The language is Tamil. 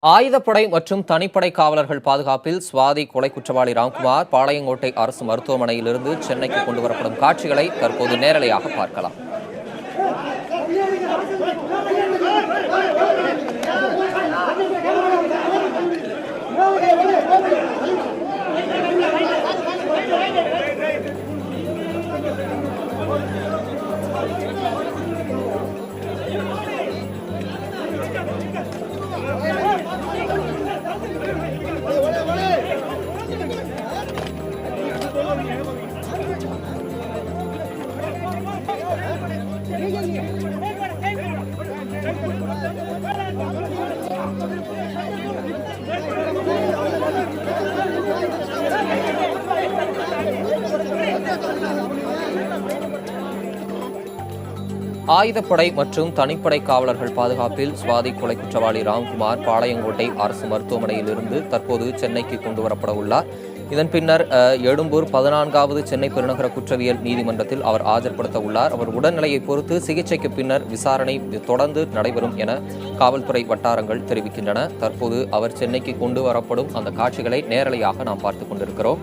ஆயுதப்படை மற்றும் தனிப்படை காவலர்கள் பாதுகாப்பில் சுவாதி கொலை குற்றவாளி ராம்குமார் பாளையங்கோட்டை அரசு மருத்துவமனையிலிருந்து சென்னைக்கு கொண்டுவரப்படும் காட்சிகளை தற்போது நேரலையாக பார்க்கலாம். ஆயுதப்படை மற்றும் தனிப்படை காவலர்கள் பாதுகாப்பில் சுவாதி கொலை குற்றவாளி ராம்குமார் பாளையங்கோட்டை அரசு மருத்துவமனையிலிருந்து தற்போது சென்னைக்கு கொண்டுவரப்பட உள்ளார். இதன் பின்னர் எழும்பூர் 14வது சென்னை பெருநகர குற்றவியல் நீதிமன்றத்தில் அவர் ஆஜர்படுத்த உள்ளார். அவர் உடல்நிலையை பொறுத்து சிகிச்சைக்கு பின்னர் விசாரணை தொடர்ந்து நடைபெறும் என காவல்துறை வட்டாரங்கள் தெரிவிக்கின்றன. தற்போது அவர் சென்னைக்கு கொண்டு வரப்படும் அந்த காட்சிகளை நேரலையாக நாம் பார்த்துக் கொண்டிருக்கிறோம்.